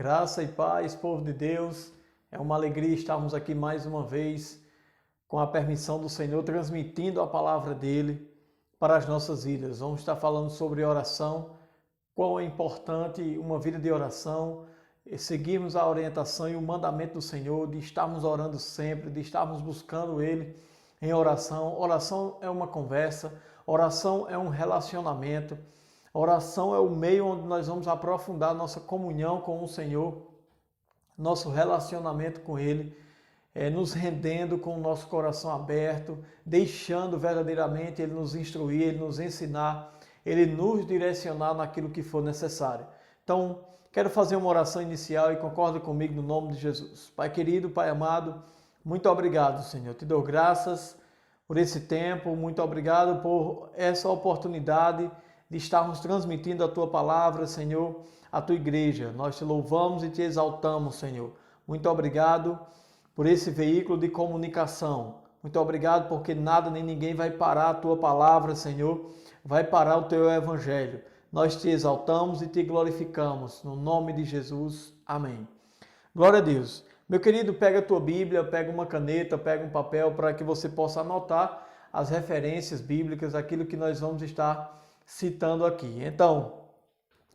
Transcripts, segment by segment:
Graça e paz, povo de Deus. É uma alegria estarmos aqui mais uma vez, com a permissão do Senhor, transmitindo a palavra dele para as nossas vidas. Vamos estar falando sobre oração, quão é importante uma vida de oração, seguirmos a orientação e o mandamento do Senhor, de estarmos orando sempre, de estarmos buscando ele em oração. Oração é uma conversa, oração é um relacionamento. A oração é o meio onde nós vamos aprofundar nossa comunhão com o Senhor, nosso relacionamento com Ele, nos rendendo com o nosso coração aberto, deixando verdadeiramente Ele nos instruir, Ele nos ensinar, Ele nos direcionar naquilo que for necessário. Então, quero fazer uma oração inicial e concorda comigo no nome de Jesus. Pai querido, Pai amado, muito obrigado, Senhor. Te dou graças por esse tempo, muito obrigado por essa oportunidade de estarmos transmitindo a Tua palavra, Senhor, à Tua igreja. Nós Te louvamos e Te exaltamos, Senhor. Muito obrigado por esse veículo de comunicação. Muito obrigado porque nada nem ninguém vai parar a Tua palavra, Senhor, vai parar o Teu Evangelho. Nós Te exaltamos e Te glorificamos. No nome de Jesus. Amém. Glória a Deus. Meu querido, pega a tua Bíblia, pega uma caneta, pega um papel para que você possa anotar as referências bíblicas, aquilo que nós vamos estar citando aqui. Então,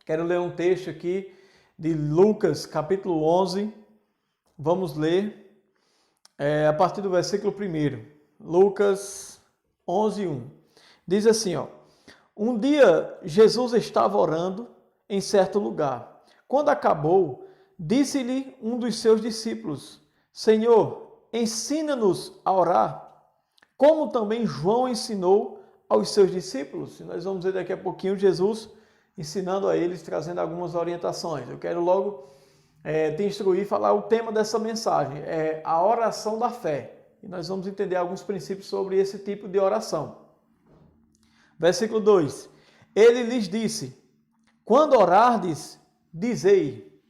quero ler um texto aqui de Lucas, capítulo 11. Vamos ler a partir do versículo 1. Lucas 11, 1. Diz assim, Um dia Jesus estava orando em certo lugar. Quando acabou, disse-lhe um dos seus discípulos, Senhor, ensina-nos a orar, como também João ensinou aos seus discípulos. E nós vamos ver daqui a pouquinho Jesus ensinando a eles, trazendo algumas orientações. Eu quero logo te instruir e falar o tema dessa mensagem, é a oração da fé. E nós vamos entender alguns princípios sobre esse tipo de oração. Versículo 2. Ele lhes disse, quando orardes, dizei,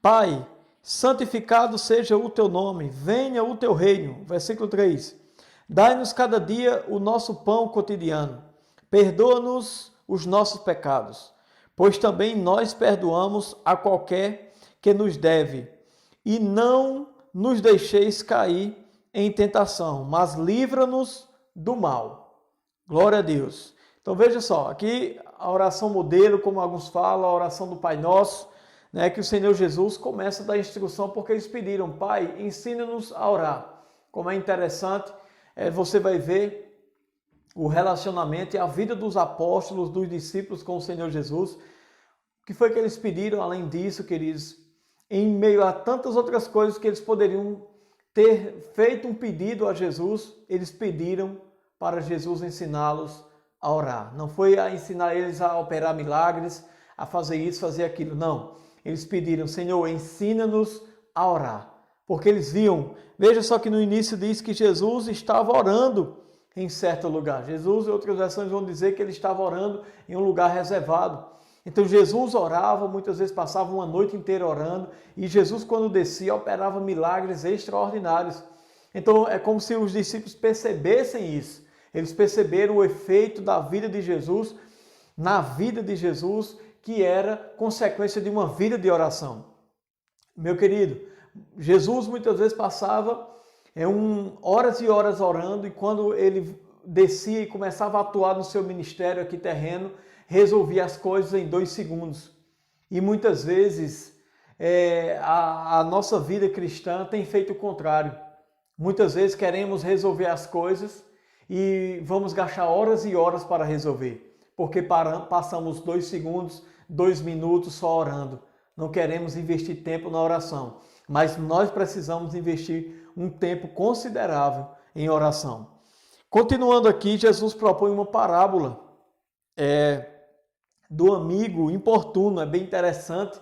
Pai, santificado seja o teu nome, venha o teu reino. Versículo 3. Dai-nos cada dia o nosso pão cotidiano. Perdoa-nos os nossos pecados, pois também nós perdoamos a qualquer que nos deve. E não nos deixeis cair em tentação, mas livra-nos do mal. Glória a Deus. Então veja só, aqui a oração modelo, como alguns falam, a oração do Pai Nosso, que o Senhor Jesus começa a dar instrução porque eles pediram, Pai, ensina-nos a orar. Como é interessante, você vai ver o relacionamento e a vida dos apóstolos, dos discípulos com o Senhor Jesus. O que foi que eles pediram além disso, queridos? Em meio a tantas outras coisas que eles poderiam ter feito um pedido a Jesus, eles pediram para Jesus ensiná-los a orar. Não foi a ensinar eles a operar milagres, a fazer isso, fazer aquilo. Não. Eles pediram, Senhor, ensina-nos a orar. Porque eles viam, veja só que no início diz que Jesus estava orando em certo lugar. Jesus, em outras versões, vão dizer que ele estava orando em um lugar reservado. Então Jesus orava, muitas vezes passava uma noite inteira orando, e Jesus, quando descia, operava milagres extraordinários. Então é como se os discípulos percebessem isso. Eles perceberam o efeito da vida de Jesus, na vida de Jesus, que era consequência de uma vida de oração. Meu querido, Jesus muitas vezes passava horas e horas orando, e quando ele descia e começava a atuar no seu ministério aqui terreno, resolvia as coisas em 2 segundos. E muitas vezes a nossa vida cristã tem feito o contrário. Muitas vezes queremos resolver as coisas e vamos gastar horas e horas para resolver, porque passamos 2 segundos, 2 minutos só orando. Não queremos investir tempo na oração, mas nós precisamos investir um tempo considerável em oração. Continuando aqui, Jesus propõe uma parábola do amigo importuno, é bem interessante,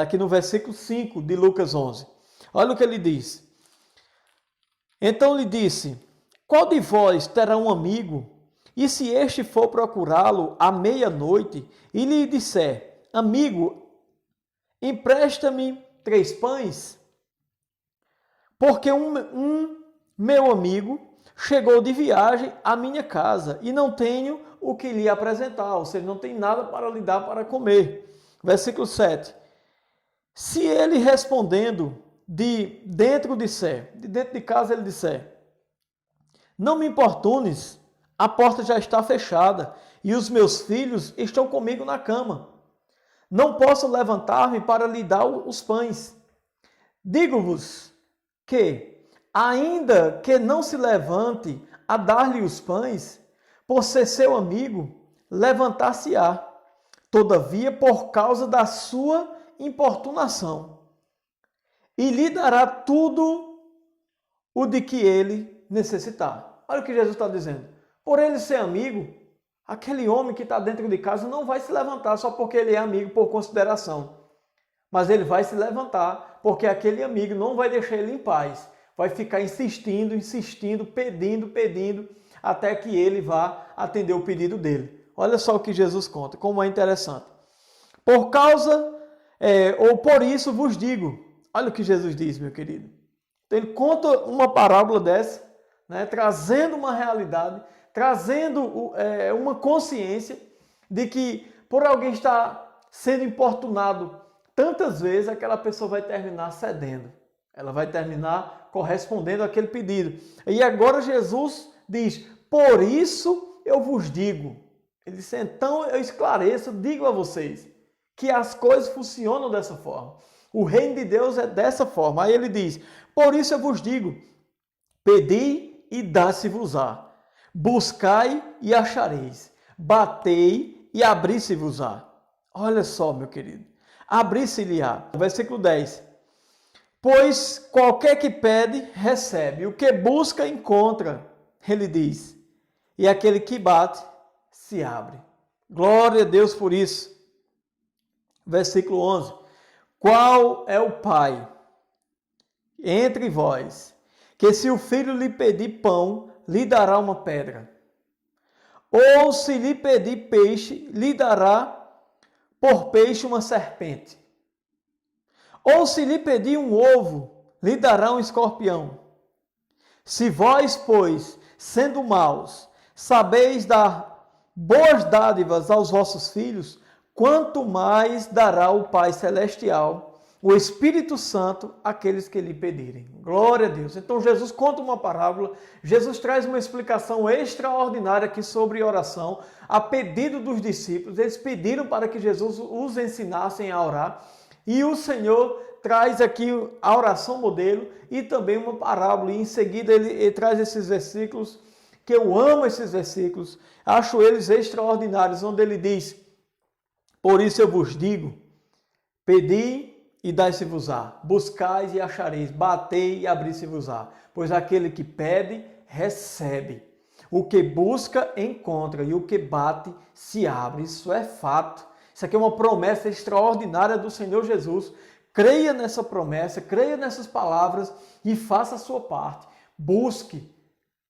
aqui no versículo 5 de Lucas 11. Olha o que ele diz. Então lhe disse, qual de vós terá um amigo, e se este for procurá-lo à meia-noite, e lhe disser, amigo, empresta-me 3 pães, porque um meu amigo chegou de viagem à minha casa e não tenho o que lhe apresentar, ou seja, não tem nada para lhe dar para comer. Versículo 7. Se ele respondendo de dentro de casa ele disser: não me importunes, a porta já está fechada e os meus filhos estão comigo na cama. Não posso levantar-me para lhe dar os pães. Digo-vos que, ainda que não se levante a dar-lhe os pães, por ser seu amigo, levantar-se-á, todavia por causa da sua importunação, e lhe dará tudo o de que ele necessitar. Olha o que Jesus está dizendo. Por ele ser amigo, aquele homem que está dentro de casa não vai se levantar só porque ele é amigo por consideração. Mas ele vai se levantar porque aquele amigo não vai deixar ele em paz. Vai ficar insistindo, pedindo, até que ele vá atender o pedido dele. Olha só o que Jesus conta, como é interessante. Por causa, ou por isso vos digo. Olha o que Jesus diz, meu querido. Então, ele conta uma parábola dessa, né, trazendo uma realidade, trazendo uma consciência de que por alguém estar sendo importunado tantas vezes, aquela pessoa vai terminar cedendo. Ela vai terminar correspondendo àquele pedido. E agora Jesus diz, por isso eu vos digo. Ele disse, então eu esclareço, digo a vocês, que as coisas funcionam dessa forma. O reino de Deus é dessa forma. Aí ele diz, por isso eu vos digo, pedi e dá-se-vos-á. Buscai e achareis. Batei e abri-se-vos-á. Olha só, meu querido. Abri-se-lhe-á. Versículo 10. Pois qualquer que pede, recebe. O que busca, encontra. Ele diz. E aquele que bate, se abre. Glória a Deus por isso. Versículo 11. Qual é o pai entre vós, que se o filho lhe pedir pão, lhe dará uma pedra? Ou se lhe pedir peixe, lhe dará por peixe uma serpente? Ou se lhe pedir um ovo, lhe dará um escorpião? Se vós, pois, sendo maus, sabeis dar boas dádivas aos vossos filhos, quanto mais dará o Pai Celestial, o Espírito Santo, àqueles que lhe pedirem. Glória a Deus. Então Jesus conta uma parábola, Jesus traz uma explicação extraordinária aqui sobre oração, a pedido dos discípulos. Eles pediram para que Jesus os ensinasse a orar, e o Senhor traz aqui a oração modelo e também uma parábola, e em seguida ele traz esses versículos, que eu amo esses versículos, acho eles extraordinários, onde ele diz, por isso eu vos digo, pedi e dai-se-vos-á, buscais e achareis, batei e abri-se-vos-á, pois aquele que pede, recebe, o que busca, encontra, e o que bate, se abre. Isso é fato, isso aqui é uma promessa extraordinária do Senhor Jesus. Creia nessa promessa, creia nessas palavras e faça a sua parte, busque.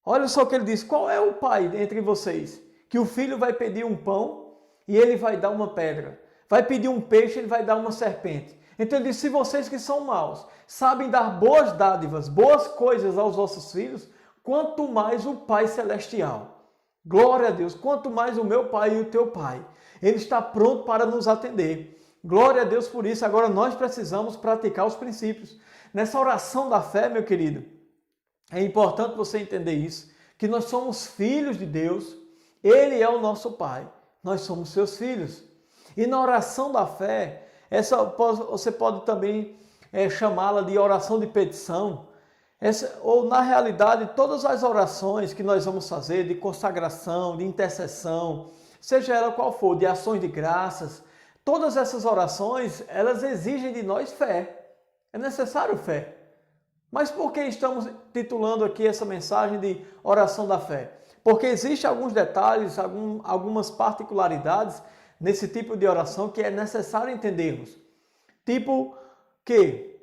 Olha só o que ele diz, qual é o pai entre vocês, que o filho vai pedir um pão, e ele vai dar uma pedra. Vai pedir um peixe, ele vai dar uma serpente. Então ele diz, se vocês que são maus, sabem dar boas dádivas, boas coisas aos vossos filhos, quanto mais o Pai Celestial. Glória a Deus, quanto mais o meu Pai e o teu Pai. Ele está pronto para nos atender. Glória a Deus por isso. Agora nós precisamos praticar os princípios. Nessa oração da fé, meu querido, é importante você entender isso, que nós somos filhos de Deus, Ele é o nosso Pai. Nós somos seus filhos. E na oração da fé, você pode também chamá-la de oração de petição, ou na realidade, todas as orações que nós vamos fazer, de consagração, de intercessão, seja ela qual for, de ações de graças, todas essas orações, elas exigem de nós fé. É necessário fé. Mas por que estamos titulando aqui essa mensagem de oração da fé? Porque existem alguns detalhes, algumas particularidades nesse tipo de oração que é necessário entendermos. Tipo que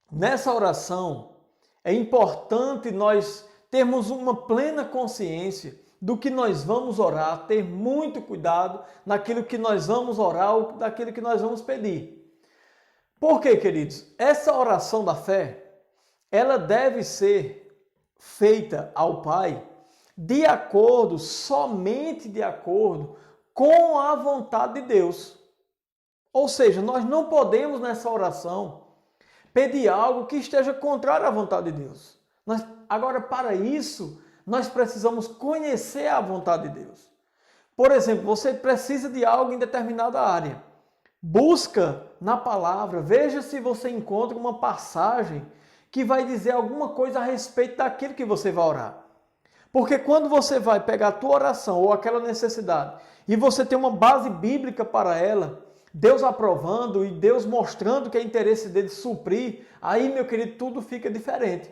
nessa oração é importante nós termos uma plena consciência do que nós vamos orar, ter muito cuidado naquilo que nós vamos orar ou daquilo que nós vamos pedir. Por quê, queridos? Essa oração da fé, ela deve ser feita ao Pai somente de acordo com a vontade de Deus. Ou seja, nós não podemos nessa oração pedir algo que esteja contrário à vontade de Deus. Agora, para isso, nós precisamos conhecer a vontade de Deus. Por exemplo, você precisa de algo em determinada área. Busca na palavra, veja se você encontra uma passagem que vai dizer alguma coisa a respeito daquilo que você vai orar. Porque quando você vai pegar a tua oração ou aquela necessidade e você tem uma base bíblica para ela, Deus aprovando e Deus mostrando que é interesse dele suprir, aí, meu querido, tudo fica diferente.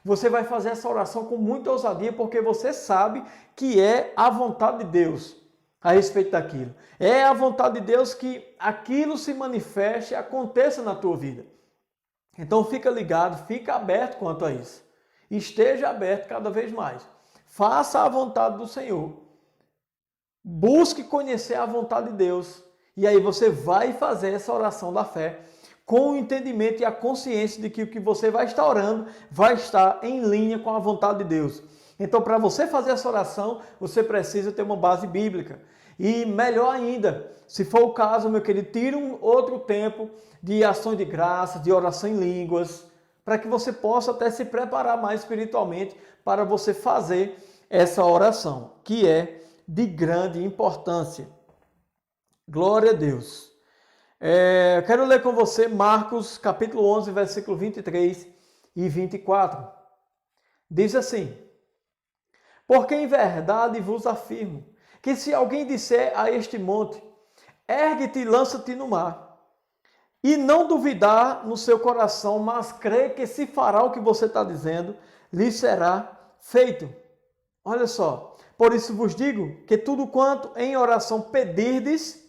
Você vai fazer essa oração com muita ousadia porque você sabe que é a vontade de Deus a respeito daquilo. É a vontade de Deus que aquilo se manifeste e aconteça na tua vida. Então fica ligado, fica aberto quanto a isso. Esteja aberto cada vez mais. Faça a vontade do Senhor. Busque conhecer a vontade de Deus. E aí você vai fazer essa oração da fé com o entendimento e a consciência de que o que você vai estar orando vai estar em linha com a vontade de Deus. Então, para você fazer essa oração, você precisa ter uma base bíblica. E melhor ainda, se for o caso, meu querido, tire um outro tempo de ações de graça, de oração em línguas, para que você possa até se preparar mais espiritualmente para você fazer essa oração, que é de grande importância. Glória a Deus. Eu quero ler com você Marcos capítulo 11, versículo 23 e 24. Diz assim: porque em verdade vos afirmo, que se alguém disser a este monte, ergue-te e lança-te no mar, e não duvidar no seu coração, mas crer que se fará o que você está dizendo, lhe será feito. Olha só, por isso vos digo que tudo quanto em oração pedirdes,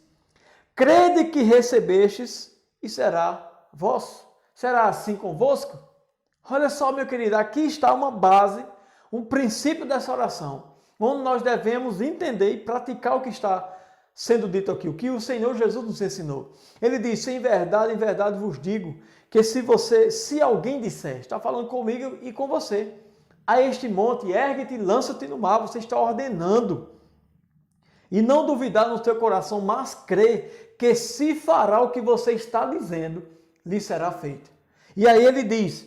crede que recebestes e será vosso. Será assim convosco? Olha só, meu querido, aqui está uma base, um princípio dessa oração, onde nós devemos entender e praticar o que está sendo dito aqui, o que o Senhor Jesus nos ensinou. Ele disse: em verdade vos digo, que se alguém disser, está falando comigo e com você, a este monte, ergue-te e lança-te no mar, você está ordenando. E não duvidar no teu coração, mas crer que se fará o que você está dizendo, lhe será feito. E aí ele diz: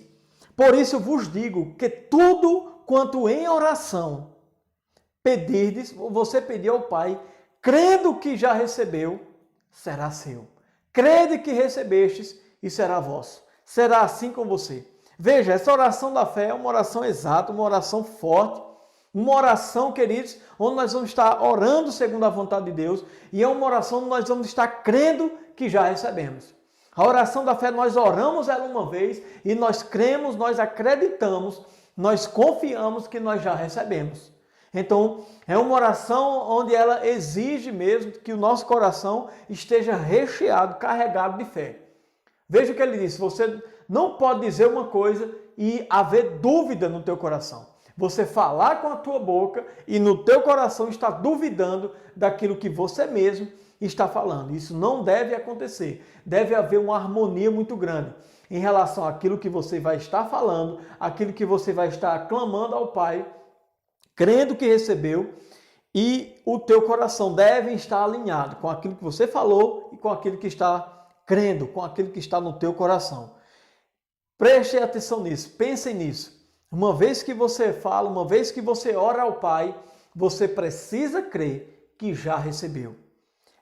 por isso vos digo que tudo quanto em oração pedirdes, você pedir ao Pai, crendo que já recebeu, será seu. Crede que recebestes e será vosso. Será assim com você. Veja, essa oração da fé é uma oração exata, uma oração forte, uma oração, queridos, onde nós vamos estar orando segundo a vontade de Deus, e é uma oração onde nós vamos estar crendo que já recebemos. A oração da fé, nós oramos ela uma vez e nós cremos, nós acreditamos, nós confiamos que nós já recebemos. Então, é uma oração onde ela exige mesmo que o nosso coração esteja recheado, carregado de fé. Veja o que ele disse: você não pode dizer uma coisa e haver dúvida no teu coração. Você falar com a tua boca e no teu coração está duvidando daquilo que você mesmo está falando. Isso não deve acontecer. Deve haver uma harmonia muito grande em relação àquilo que você vai estar falando, aquilo que você vai estar clamando ao Pai, crendo que recebeu, e o teu coração deve estar alinhado com aquilo que você falou e com aquilo que está crendo, com aquilo que está no teu coração. Preste atenção nisso, pensem nisso. Uma vez que você fala, uma vez que você ora ao Pai, você precisa crer que já recebeu.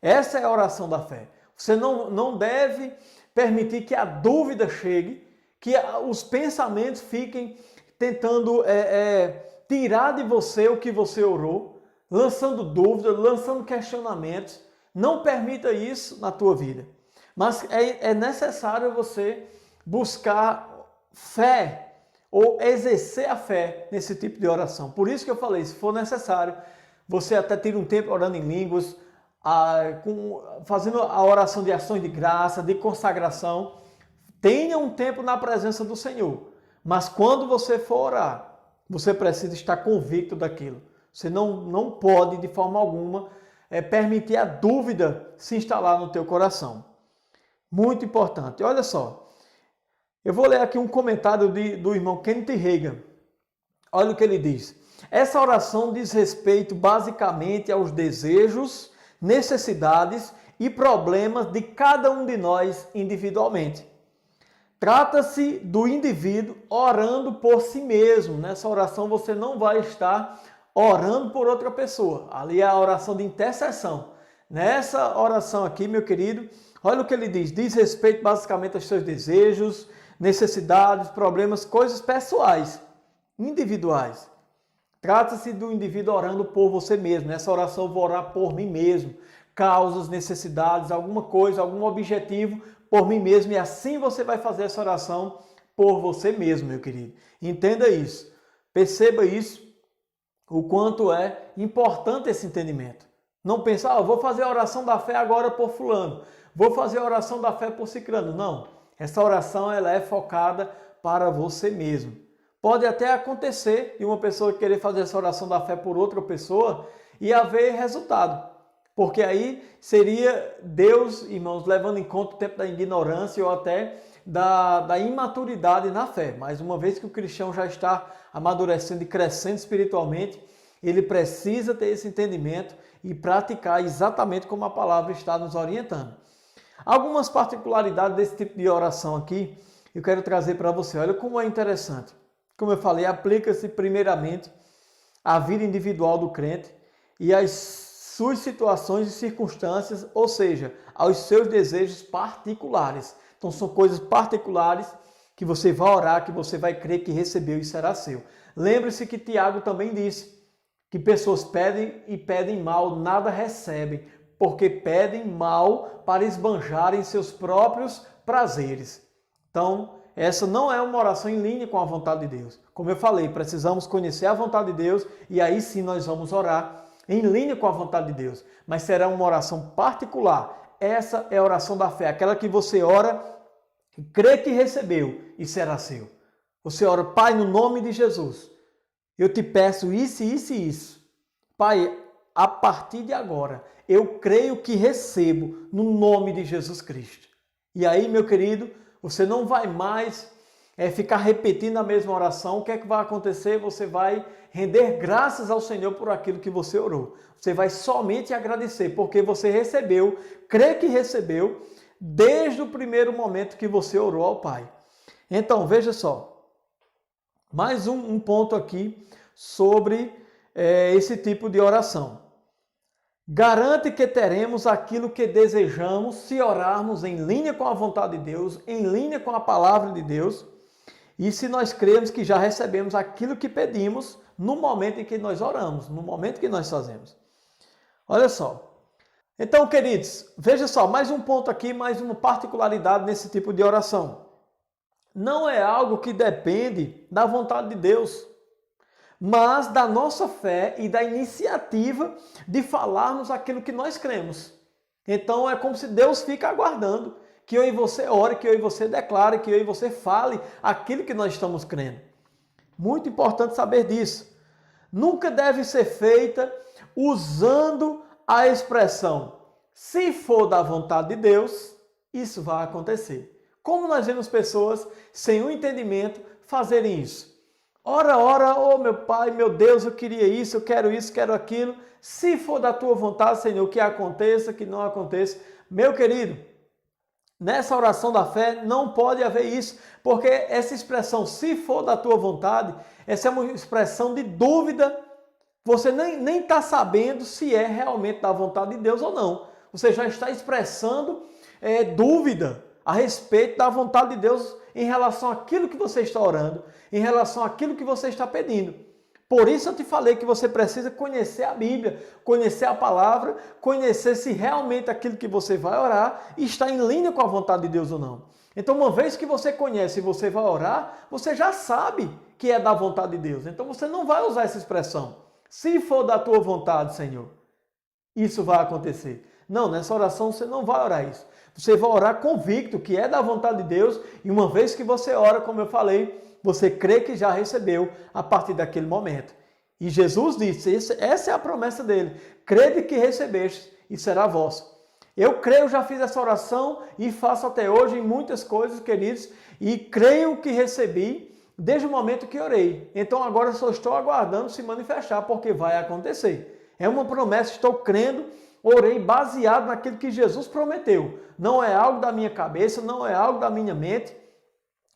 Essa é a oração da fé. Você não deve permitir que a dúvida chegue, que os pensamentos fiquem tentando tirar de você o que você orou, lançando dúvidas, lançando questionamentos. Não permita isso na tua vida. Mas é necessário você buscar fé ou exercer a fé nesse tipo de oração. Por isso que eu falei, se for necessário, você até tira um tempo orando em línguas, fazendo a oração de ações de graça, de consagração. Tenha um tempo na presença do Senhor. Mas quando você for orar, você precisa estar convicto daquilo. Você não pode, de forma alguma, permitir a dúvida se instalar no teu coração. Muito importante. Olha só. Eu vou ler aqui um comentário do irmão Kenneth Hagin. Olha o que ele diz. Essa oração diz respeito basicamente aos desejos, necessidades e problemas de cada um de nós individualmente. Trata-se do indivíduo orando por si mesmo. Nessa oração você não vai estar orando por outra pessoa. Ali é a oração de intercessão. Nessa oração aqui, meu querido, olha o que ele diz. Diz respeito basicamente aos seus desejos, necessidades, problemas, coisas pessoais, individuais. Trata-se do indivíduo orando por você mesmo. Nessa oração eu vou orar por mim mesmo. Causas, necessidades, alguma coisa, algum objetivo por mim mesmo. E assim você vai fazer essa oração por você mesmo, meu querido. Entenda isso. Perceba isso, o quanto é importante esse entendimento. Não pensar, vou fazer a oração da fé agora por fulano. Vou fazer a oração da fé por ciclano. Não. Essa oração ela é focada para você mesmo. Pode até acontecer de uma pessoa querer fazer essa oração da fé por outra pessoa e haver resultado. Porque aí seria Deus, irmãos, levando em conta o tempo da ignorância ou até da imaturidade na fé. Mas uma vez que o cristão já está amadurecendo e crescendo espiritualmente, ele precisa ter esse entendimento e praticar exatamente como a palavra está nos orientando. Algumas particularidades desse tipo de oração aqui, eu quero trazer para você. Olha como é interessante. Como eu falei, aplica-se primeiramente à vida individual do crente e às suas situações e circunstâncias, ou seja, aos seus desejos particulares. Então são coisas particulares que você vai orar, que você vai crer que recebeu e será seu. Lembre-se que Tiago também disse que pessoas pedem e pedem mal, nada recebem, porque pedem mal para esbanjarem seus próprios prazeres. Então, essa não é uma oração em linha com a vontade de Deus. Como eu falei, precisamos conhecer a vontade de Deus e aí sim nós vamos orar em linha com a vontade de Deus. Mas será uma oração particular. Essa é a oração da fé, aquela que você ora e crê que recebeu e será seu. Você ora, Pai, no nome de Jesus, eu te peço isso, isso e isso. Pai, a partir de agora, eu creio que recebo no nome de Jesus Cristo. E aí, meu querido, você não vai mais ficar repetindo a mesma oração. O que é que vai acontecer? Você vai render graças ao Senhor por aquilo que você orou. Você vai somente agradecer, porque você recebeu, crê que recebeu, desde o primeiro momento que você orou ao Pai. Então, veja só, mais um ponto aqui sobre esse tipo de oração. Garante que teremos aquilo que desejamos se orarmos em linha com a vontade de Deus, em linha com a palavra de Deus, e se nós cremos que já recebemos aquilo que pedimos no momento em que nós oramos, no momento que nós fazemos. Olha só. Então, queridos, veja só, mais um ponto aqui, mais uma particularidade nesse tipo de oração. Não é algo que depende da vontade de Deus, mas da nossa fé e da iniciativa de falarmos aquilo que nós cremos. Então é como se Deus fica aguardando que eu e você ore, que eu e você declare, que eu e você fale aquilo que nós estamos crendo. Muito importante saber disso. Nunca deve ser feita usando a expressão se for da vontade de Deus, isso vai acontecer. Como nós vemos pessoas sem o entendimento fazerem isso? Ora, oh meu Pai, meu Deus, eu queria isso, eu quero isso, quero aquilo. Se for da tua vontade, Senhor, que aconteça, que não aconteça. Meu querido, nessa oração da fé não pode haver isso, porque essa expressão, se for da tua vontade, essa é uma expressão de dúvida. Você nem está sabendo se é realmente da vontade de Deus ou não. Você já está expressando dúvida a respeito da vontade de Deus em relação àquilo que você está orando, em relação àquilo que você está pedindo. Por isso eu te falei que você precisa conhecer a Bíblia, conhecer a palavra, conhecer se realmente aquilo que você vai orar está em linha com a vontade de Deus ou não. Então, uma vez que você conhece e você vai orar, você já sabe que é da vontade de Deus. Então, você não vai usar essa expressão. Se for da tua vontade, Senhor, isso vai acontecer. Não, nessa oração você não vai orar isso. Você vai orar convicto que é da vontade de Deus e uma vez que você ora, como eu falei, você crê que já recebeu a partir daquele momento. E Jesus disse, essa é a promessa dele, crede que recebeste e será vosso. Eu creio, já fiz essa oração e faço até hoje em muitas coisas, queridos, e creio que recebi desde o momento que orei. Então agora só estou aguardando se manifestar, porque vai acontecer. É uma promessa, estou crendo orei baseado naquilo que Jesus prometeu. Não é algo da minha cabeça, não é algo da minha mente,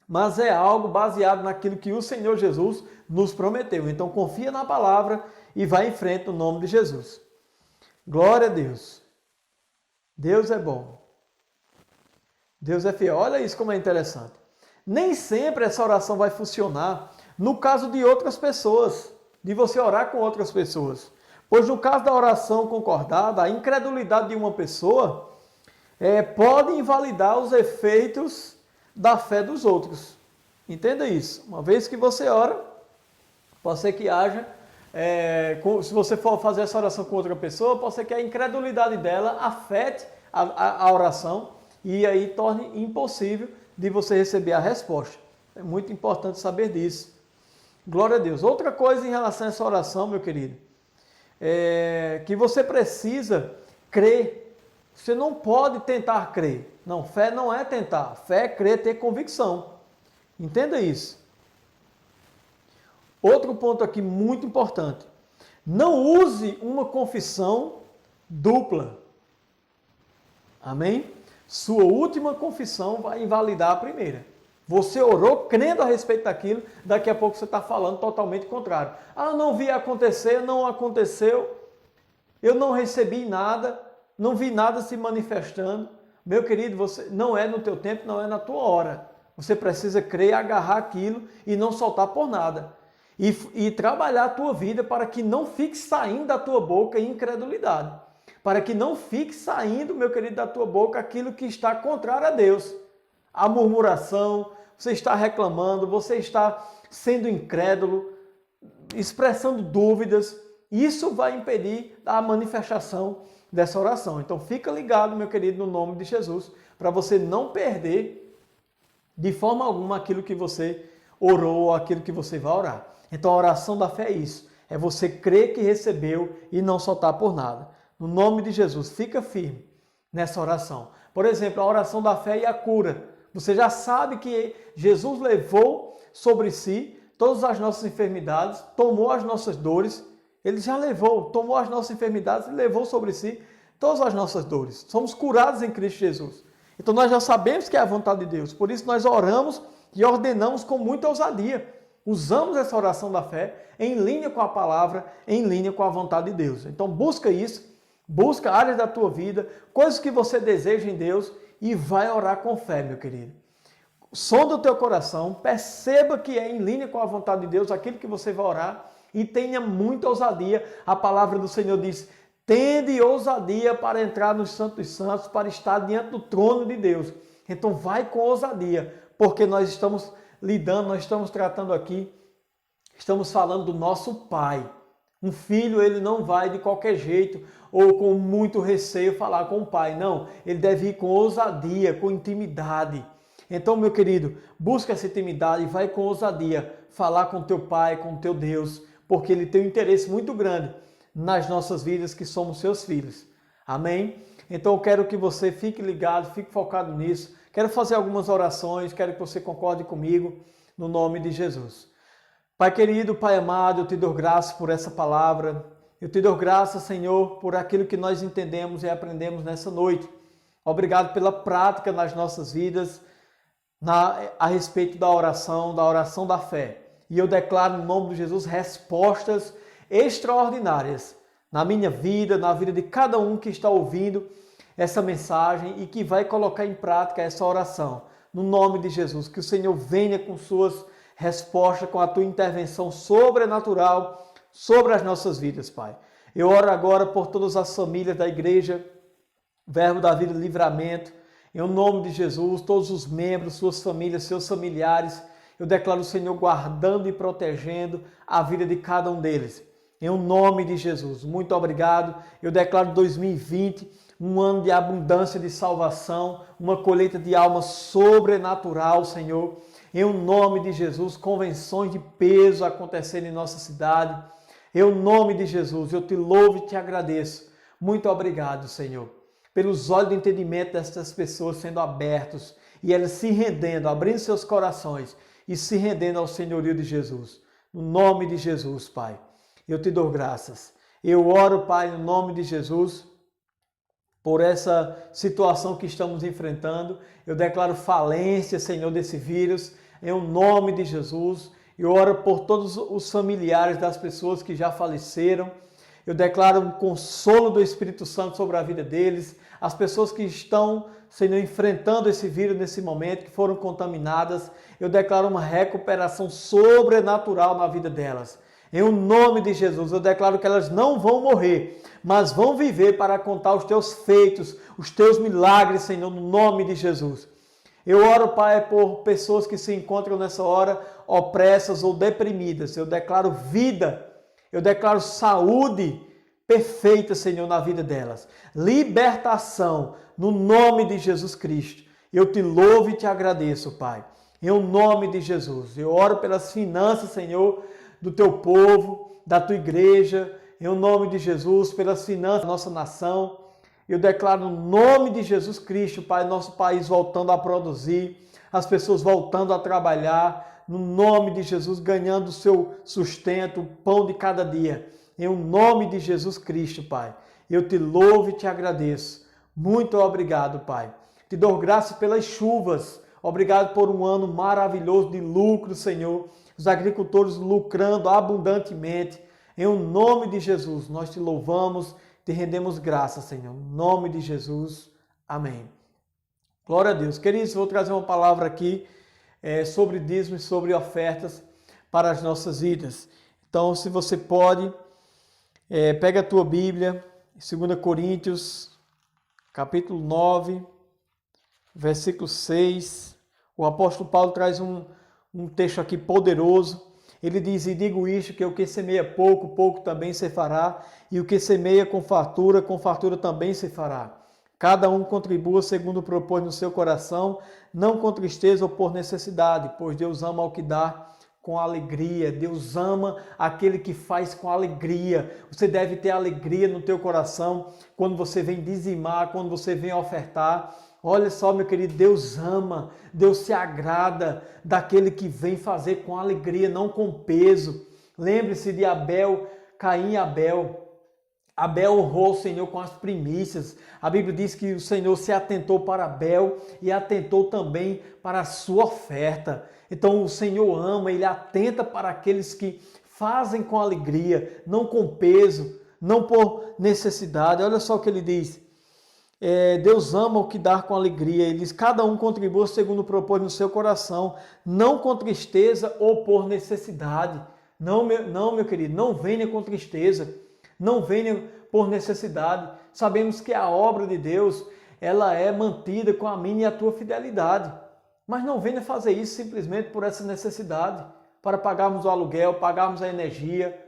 mas é algo baseado naquilo que o Senhor Jesus nos prometeu. Então confia na palavra e vai em frente no nome de Jesus. Glória a Deus. Deus é bom. Deus é fiel. Olha isso como é interessante. Nem sempre essa oração vai funcionar no caso de outras pessoas, de você orar com outras pessoas. Pois no caso da oração concordada, a incredulidade de uma pessoa pode invalidar os efeitos da fé dos outros. Entenda isso. Uma vez que você ora, pode ser que haja, se você for fazer essa oração com outra pessoa, pode ser que a incredulidade dela afete a oração e aí torne impossível de você receber a resposta. É muito importante saber disso. Glória a Deus. Outra coisa em relação a essa oração, meu querido, que você precisa crer. Você não pode tentar crer. Não, fé não é tentar. Fé é crer, ter convicção. Entenda isso. Outro ponto aqui muito importante. Não use uma confissão dupla. Amém? Sua última confissão vai invalidar a primeira. Você orou crendo a respeito daquilo, daqui a pouco você está falando totalmente contrário. Ah, não vi acontecer, não aconteceu, eu não recebi nada, não vi nada se manifestando. Meu querido, você não é no teu tempo, não é na tua hora. Você precisa crer, agarrar aquilo e não soltar por nada. E trabalhar a tua vida para que não fique saindo da tua boca incredulidade. Para que não fique saindo, meu querido, da tua boca aquilo que está contrário a Deus. A murmuração, você está reclamando, você está sendo incrédulo, expressando dúvidas. Isso vai impedir a manifestação dessa oração. Então fica ligado, meu querido, no nome de Jesus, para você não perder de forma alguma aquilo que você orou ou aquilo que você vai orar. Então a oração da fé é isso, é você crer que recebeu e não soltar por nada. No nome de Jesus, fica firme nessa oração. Por exemplo, a oração da fé e a cura. Você já sabe que Jesus levou sobre si todas as nossas enfermidades, tomou as nossas dores. Ele já levou, tomou as nossas enfermidades e levou sobre si todas as nossas dores. Somos curados em Cristo Jesus. Então nós já sabemos que é a vontade de Deus. Por isso nós oramos e ordenamos com muita ousadia. Usamos essa oração da fé em linha com a palavra, em linha com a vontade de Deus. Então busca isso, busca áreas da tua vida, coisas que você deseja em Deus e vai orar com fé, meu querido. Sonda o teu coração, perceba que é em linha com a vontade de Deus aquilo que você vai orar e tenha muita ousadia. A palavra do Senhor diz: tende ousadia para entrar nos Santos dos Santos, para estar diante do trono de Deus. Então vai com ousadia, porque nós estamos lidando, nós estamos tratando aqui, estamos falando do nosso Pai. Um filho, ele não vai de qualquer jeito ou com muito receio falar com o pai. Não, ele deve ir com ousadia, com intimidade. Então, meu querido, busca essa intimidade e vai com ousadia falar com teu pai, com teu Deus, porque ele tem um interesse muito grande nas nossas vidas, que somos seus filhos. Amém? Então, eu quero que você fique ligado, fique focado nisso. Quero fazer algumas orações, quero que você concorde comigo, no nome de Jesus. Pai querido, Pai amado, eu te dou graças por essa palavra. Eu te dou graças, Senhor, por aquilo que nós entendemos e aprendemos nessa noite. Obrigado pela prática nas nossas vidas a respeito da oração da fé. E eu declaro, no nome de Jesus, respostas extraordinárias na minha vida, na vida de cada um que está ouvindo essa mensagem e que vai colocar em prática essa oração. No nome de Jesus, que o Senhor venha com suas respostas, com a tua intervenção sobrenatural sobre as nossas vidas, Pai. Eu oro agora por todas as famílias da igreja, Verbo da Vida Livramento, em nome de Jesus, todos os membros, suas famílias, seus familiares, eu declaro o Senhor guardando e protegendo a vida de cada um deles. Em nome de Jesus, muito obrigado. Eu declaro 2020 um ano de abundância de salvação, uma colheita de almas sobrenatural, Senhor. Em nome de Jesus, convenções de peso acontecendo em nossa cidade. Em nome de Jesus, eu te louvo e te agradeço. Muito obrigado, Senhor, pelos olhos do entendimento destas pessoas sendo abertos e elas se rendendo, abrindo seus corações e se rendendo ao senhorio de Jesus. No nome de Jesus, Pai, eu te dou graças. Eu oro, Pai, no nome de Jesus, por essa situação que estamos enfrentando. Eu declaro falência, Senhor, desse vírus, em o nome de Jesus. Eu oro por todos os familiares das pessoas que já faleceram. Eu declaro um consolo do Espírito Santo sobre a vida deles. As pessoas que estão, Senhor, enfrentando esse vírus nesse momento, que foram contaminadas, eu declaro uma recuperação sobrenatural na vida delas. Em o nome de Jesus, eu declaro que elas não vão morrer, mas vão viver para contar os teus feitos, os teus milagres, Senhor, no nome de Jesus. Eu oro, Pai, por pessoas que se encontram nessa hora opressas ou deprimidas. Eu declaro vida, eu declaro saúde perfeita, Senhor, na vida delas. Libertação, no nome de Jesus Cristo. Eu te louvo e te agradeço, Pai. Em o nome de Jesus. Eu oro pelas finanças, Senhor, do teu povo, da tua igreja. Em o nome de Jesus, pelas finanças da nossa nação. Eu declaro no nome de Jesus Cristo, Pai, nosso país voltando a produzir, as pessoas voltando a trabalhar, no nome de Jesus, ganhando o seu sustento, o pão de cada dia. Em o nome de Jesus Cristo, Pai. Eu te louvo e te agradeço. Muito obrigado, Pai. Te dou graças pelas chuvas. Obrigado por um ano maravilhoso de lucro, Senhor. Os agricultores lucrando abundantemente. Em o nome de Jesus, nós te louvamos, te rendemos graças, Senhor. Em nome de Jesus. Amém. Glória a Deus. Queridos, vou trazer uma palavra aqui sobre dízimo e sobre ofertas para as nossas vidas. Então, se você pode, pega a tua Bíblia, 2 Coríntios, capítulo 9, versículo 6. O apóstolo Paulo traz um texto aqui poderoso. Ele diz, e digo isto, que o que semeia pouco, pouco também se fará, e o que semeia com fartura também se fará. Cada um contribua segundo propôs no seu coração, não com tristeza ou por necessidade, pois Deus ama ao que dá com alegria. Deus ama aquele que faz com alegria. Você deve ter alegria no teu coração quando você vem dizimar, quando você vem ofertar. Olha só, meu querido, Deus ama, Deus se agrada daquele que vem fazer com alegria, não com peso. Lembre-se de Abel, Caim e Abel. Abel honrou o Senhor com as primícias. A Bíblia diz que o Senhor se atentou para Abel e atentou também para a sua oferta. Então o Senhor ama, Ele atenta para aqueles que fazem com alegria, não com peso, não por necessidade. Olha só o que Ele diz. Deus ama o que dá com alegria. Ele diz, cada um contribua segundo propôs no seu coração, não com tristeza ou por necessidade. Não, meu querido, não venha com tristeza. Não venha por necessidade. Sabemos que a obra de Deus, ela é mantida com a minha e a tua fidelidade. Mas não venha fazer isso simplesmente por essa necessidade, para pagarmos o aluguel, pagarmos a energia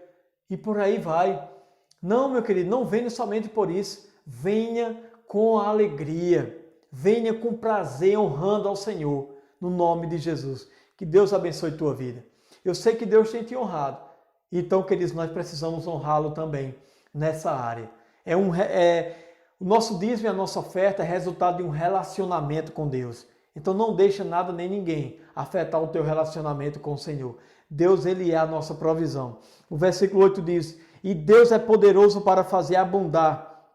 e por aí vai. Não, meu querido, não venha somente por isso. Venha com alegria. Venha com prazer, honrando ao Senhor, no nome de Jesus. Que Deus abençoe tua vida. Eu sei que Deus tem te honrado. Então, queridos, nós precisamos honrá-lo também nessa área. O nosso dízimo e a nossa oferta é resultado de um relacionamento com Deus. Então, não deixa nada nem ninguém afetar o teu relacionamento com o Senhor. Deus, Ele é a nossa provisão. O versículo 8 diz, e Deus é poderoso para fazer abundar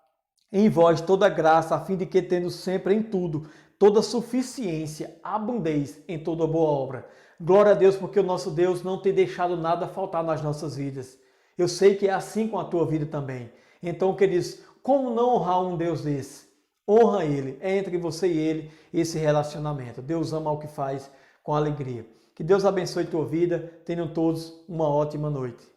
em vós toda graça, a fim de que, tendo sempre em tudo, toda suficiência, abundeis em toda boa obra. Glória a Deus, porque o nosso Deus não tem deixado nada faltar nas nossas vidas. Eu sei que é assim com a tua vida também. Então, queridos, como não honrar um Deus desse? Honra Ele, é entre você e Ele esse relacionamento. Deus ama o que faz com alegria. Que Deus abençoe tua vida. Tenham todos uma ótima noite.